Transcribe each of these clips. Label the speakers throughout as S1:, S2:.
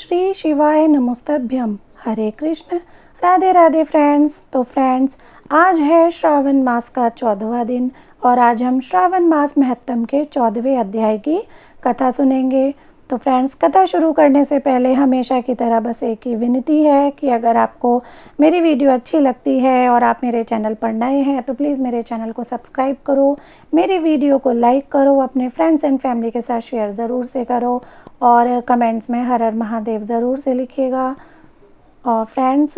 S1: श्री शिवाय नमोस्तभ्यम। हरे कृष्ण। राधे राधे फ्रेंड्स। तो फ्रेंड्स, आज है श्रावण मास का 14वां दिन और आज हम श्रावण मास महत्तम के 14वें अध्याय की कथा सुनेंगे। तो फ्रेंड्स, कथा शुरू करने से पहले हमेशा की तरह बस एक ही विनती है कि अगर आपको मेरी वीडियो अच्छी लगती है और आप मेरे चैनल पर नए हैं तो प्लीज़ मेरे चैनल को सब्सक्राइब करो, मेरी वीडियो को लाइक करो, अपने फ्रेंड्स एंड फैमिली के साथ शेयर ज़रूर से करो और कमेंट्स में हर हर महादेव ज़रूर से लिखिएगा। और फ्रेंड्स,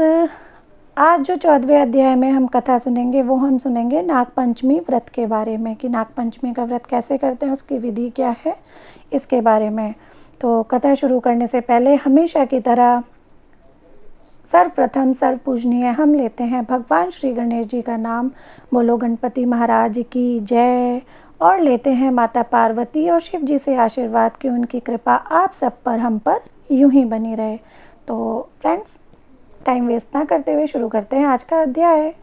S1: आज जो 14वें अध्याय में हम कथा सुनेंगे वो हम सुनेंगे नागपंचमी व्रत के बारे में कि नागपंचमी का व्रत कैसे करते हैं, उसकी विधि क्या है, इसके बारे में। तो कथा शुरू करने से पहले हमेशा की तरह सर्वप्रथम सर्वपूजनीय हम लेते हैं भगवान श्री गणेश जी का नाम। बोलो गणपति महाराज की जय। और लेते हैं माता पार्वती और शिव जी से आशीर्वाद कि उनकी कृपा आप सब पर, हम पर यूं ही बनी रहे। तो फ्रेंड्स, टाइम वेस्ट ना करते हुए शुरू करते हैं आज का अध्याय।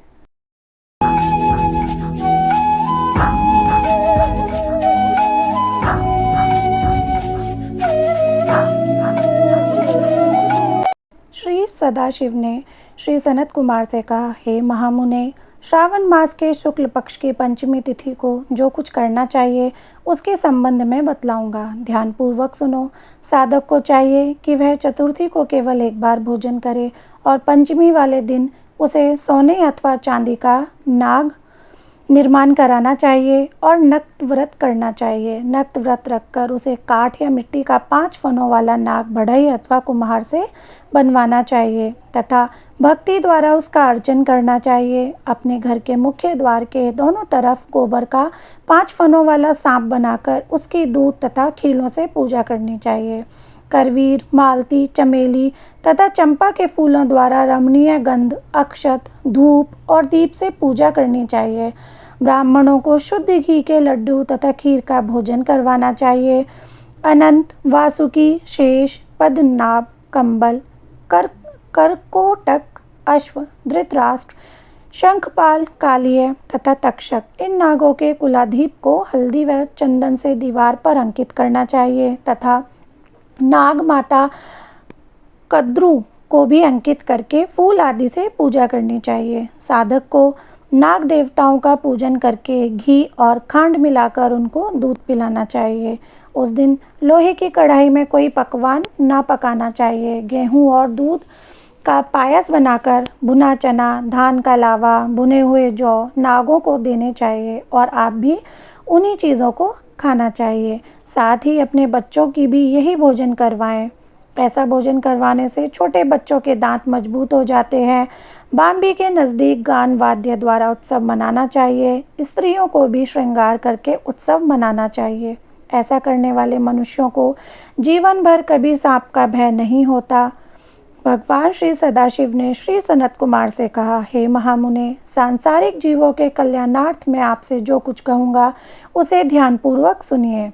S1: श्री सदाशिव ने श्री सनत कुमार से कहा, हे महामुने, श्रावण मास के शुक्ल पक्ष की पंचमी तिथि को जो कुछ करना चाहिए उसके संबंध में बतलाऊंगा। ध्यानपूर्वक सुनो। साधक को चाहिए कि वह चतुर्थी को केवल एक बार भोजन करे और पंचमी वाले दिन उसे सोने अथवा चांदी का नाग निर्माण कराना चाहिए और नक्त व्रत करना चाहिए। नक्त व्रत रखकर उसे काठ या मिट्टी का 5 फनों वाला नाग बढ़ई अथवा कुम्हार से बनवाना चाहिए तथा भक्ति द्वारा उसका अर्चन करना चाहिए। अपने घर के मुख्य द्वार के दोनों तरफ गोबर का 5 फनों वाला सांप बनाकर उसकी दूध तथा खीलों से पूजा करनी चाहिए। करवीर, मालती, चमेली तथा चंपा के फूलों द्वारा रमणीय गंध, अक्षत, धूप और दीप से पूजा करनी चाहिए। ब्राह्मणों को शुद्ध घी के लड्डू तथा खीर का भोजन करवाना चाहिए। अनंत, वासुकी, शेष, पद्मनाभ, कंबल, करकोटक, अश्व, धृतराष्ट्र, शंखपाल, कालिय तथा तक्षक, इन नागों के कुलाधीप को हल्दी व चंदन से दीवार पर अंकित करना चाहिए तथा नाग माता कद्रू को भी अंकित करके फूल आदि से पूजा करनी चाहिए। साधक को नाग देवताओं का पूजन करके घी और खांड मिलाकर उनको दूध पिलाना चाहिए। उस दिन लोहे की कढ़ाई में कोई पकवान ना पकाना चाहिए। गेहूं और दूध का पायस बनाकर भुना चना, धान का लावा, भुने हुए जौ नागों को देने चाहिए और आप भी उन्हीं चीज़ों को खाना चाहिए। साथ ही अपने बच्चों की भी यही भोजन करवाएं। ऐसा भोजन करवाने से छोटे बच्चों के दांत मजबूत हो जाते हैं। बाम्बी के नज़दीक गान वाद्य द्वारा उत्सव मनाना चाहिए। स्त्रियों को भी श्रृंगार करके उत्सव मनाना चाहिए। ऐसा करने वाले मनुष्यों को जीवन भर कभी सांप का भय नहीं होता। भगवान श्री सदाशिव ने श्री सनत कुमार से कहा, हे महामुने, सांसारिक जीवों के कल्याणार्थ में आपसे जो कुछ कहूँगा उसे ध्यानपूर्वक सुनिए।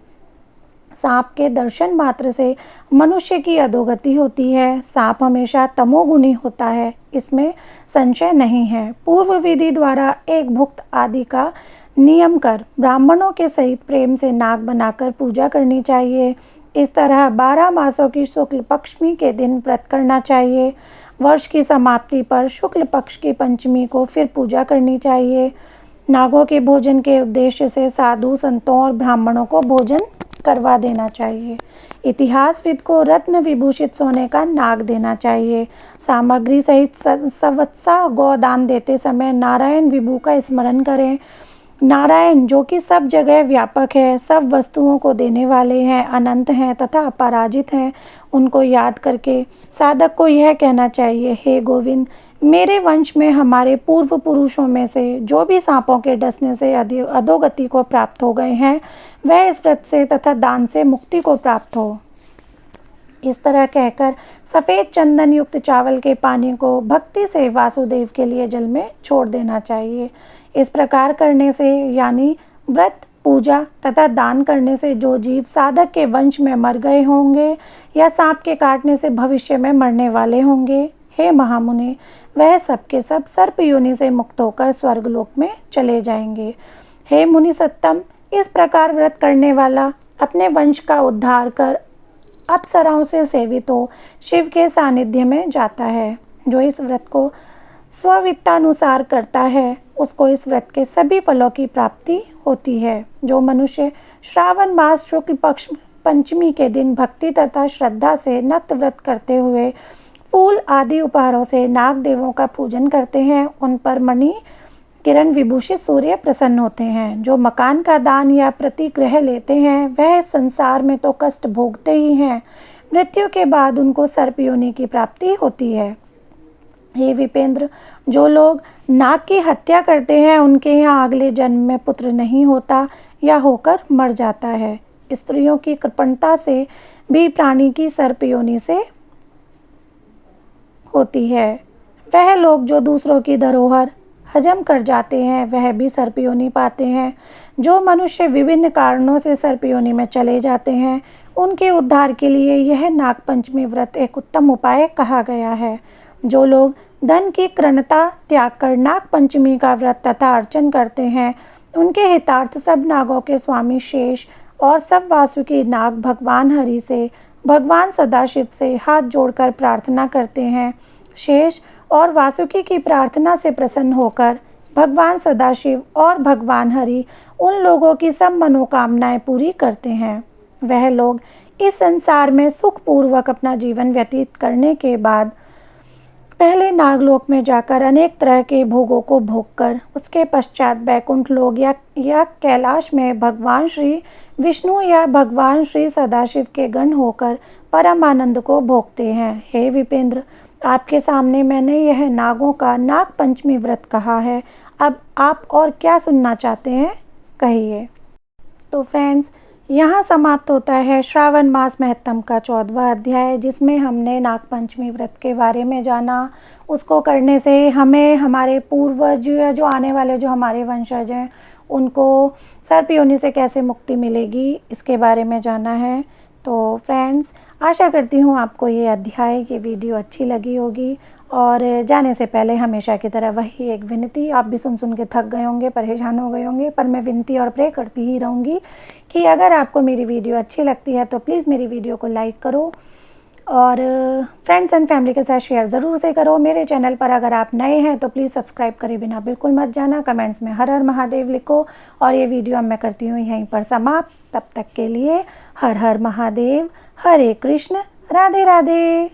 S1: सांप के दर्शन मात्र से मनुष्य की अधोगति होती है। सांप हमेशा तमोगुणी होता है, इसमें संशय नहीं है। पूर्व विधि द्वारा एक भुक्त आदि का नियम कर ब्राह्मणों के सहित प्रेम से नाग बनाकर पूजा करनी चाहिए। इस तरह 12 मासों की शुक्ल पक्षमी के दिन व्रत करना चाहिए। वर्ष की समाप्ति पर शुक्ल पक्ष की पंचमी को फिर पूजा करनी चाहिए। नागों के भोजन के उद्देश्य से साधु संतों और ब्राह्मणों को भोजन करवा देना चाहिए। इतिहासविद को रत्न विभूषित सोने का नाग देना चाहिए। सामग्री सहित संवत्सा गोदान देते समय नारायण विभू का स्मरण करें। नारायण जो कि सब जगह व्यापक है, सब वस्तुओं को देने वाले हैं, अनंत हैं तथा अपराजित हैं, उनको याद करके साधक को यह कहना चाहिए, हे गोविंद, मेरे वंश में हमारे पूर्व पुरुषों में से जो भी सांपों के डसने से अधोगति को प्राप्त हो गए हैं वह इस व्रत से तथा दान से मुक्ति को प्राप्त हो। इस तरह कहकर सफ़ेद चंदन युक्त चावल के पानी को भक्ति से वासुदेव के लिए जल में छोड़ देना चाहिए। इस प्रकार करने से यानी व्रत, पूजा तथा दान करने से जो जीव साधक के वंश में मर गए होंगे या सांप के काटने से भविष्य में मरने वाले होंगे, हे महामुने, वह सबके सब सर्प योनि से मुक्त होकर स्वर्गलोक में चले जाएंगे। हे मुनि सत्तम, इस प्रकार व्रत करने वाला अपने वंश का उद्धार कर अप्सराओं से सेवित हो शिव के सानिध्य में जाता है। जो इस व्रत को स्ववित्तानुसार करता है उसको इस व्रत के सभी फलों की प्राप्ति होती है। जो मनुष्य श्रावण मास शुक्ल पक्ष पंचमी के दिन भक्ति तथा श्रद्धा से नक्त व्रत करते हुए फूल आदि उपहारों से नाग देवों का पूजन करते हैं, उन पर मणि किरण विभूषित सूर्य प्रसन्न होते हैं। जो मकान का दान या प्रतिग्रह लेते हैं वह संसार में तो कष्ट भोगते ही हैं, मृत्यु के बाद उनको सर्प योनि की प्राप्ति होती है। हे विपेंद्र, जो लोग नाग की हत्या करते हैं उनके यहाँ अगले जन्म में पुत्र नहीं होता या होकर मर जाता है। स्त्रियों की कृपणता से भी प्राणी की सर्प योनि से होती है। वह लोग जो दूसरों की धरोहर हजम कर जाते हैं वह भी सर्प योनि पाते हैं। जो मनुष्य विभिन्न कारणों से सर्प योनि में चले जाते हैं उनके उद्धार के लिए यह नागपंचमी व्रत एक उत्तम उपाय कहा गया है। जो लोग धन की कृणता त्याग कर नागपंचमी का व्रत तथा अर्चन करते हैं उनके हितार्थ सब नागों के स्वामी शेष और सब वासुकी नाग भगवान हरि से, भगवान सदाशिव से हाथ जोड़कर प्रार्थना करते हैं। शेष और वासुकी की प्रार्थना से प्रसन्न होकर भगवान सदाशिव और भगवान हरि उन लोगों की सब मनोकामनाएं पूरी करते हैं। वह लोग इस संसार में सुखपूर्वक अपना जीवन व्यतीत करने के बाद पहले नागलोक में जाकर अनेक तरह के भोगों को भोगकर उसके पश्चात बैकुंठ लोक या कैलाश में भगवान श्री विष्णु या भगवान श्री सदाशिव के गण होकर परम आनंद को भोगते हैं। हे विपेंद्र, आपके सामने मैंने यह नागों का नाग पंचमी व्रत कहा है। अब आप और क्या सुनना चाहते हैं कहिए। तो फ्रेंड्स, यहाँ समाप्त होता है श्रावण मास महत्तम का 14वां अध्याय, जिसमें हमने नागपंचमी व्रत के बारे में जाना। उसको करने से हमें हमारे पूर्वज या जो आने वाले जो हमारे वंशज हैं उनको सर्प योनि से कैसे मुक्ति मिलेगी इसके बारे में जाना है। तो फ्रेंड्स, आशा करती हूँ आपको ये अध्याय, ये वीडियो अच्छी लगी होगी। और जाने से पहले हमेशा की तरह वही एक विनती, आप भी सुन के थक गए होंगे, परेशान हो गए होंगे, पर मैं विनती और प्रे करती ही रहूँगी कि अगर आपको मेरी वीडियो अच्छी लगती है तो प्लीज़ मेरी वीडियो को लाइक करो और फ्रेंड्स एंड फैमिली के साथ शेयर ज़रूर से करो। मेरे चैनल पर अगर आप नए हैं तो प्लीज़ सब्सक्राइब करे बिना बिल्कुल मत जाना। कमेंट्स में हर हर महादेव लिखो। और ये वीडियो अब मैं करती हूँ यहीं पर समाप्त। तब तक के लिए हर हर महादेव, हरे कृष्ण, राधे राधे।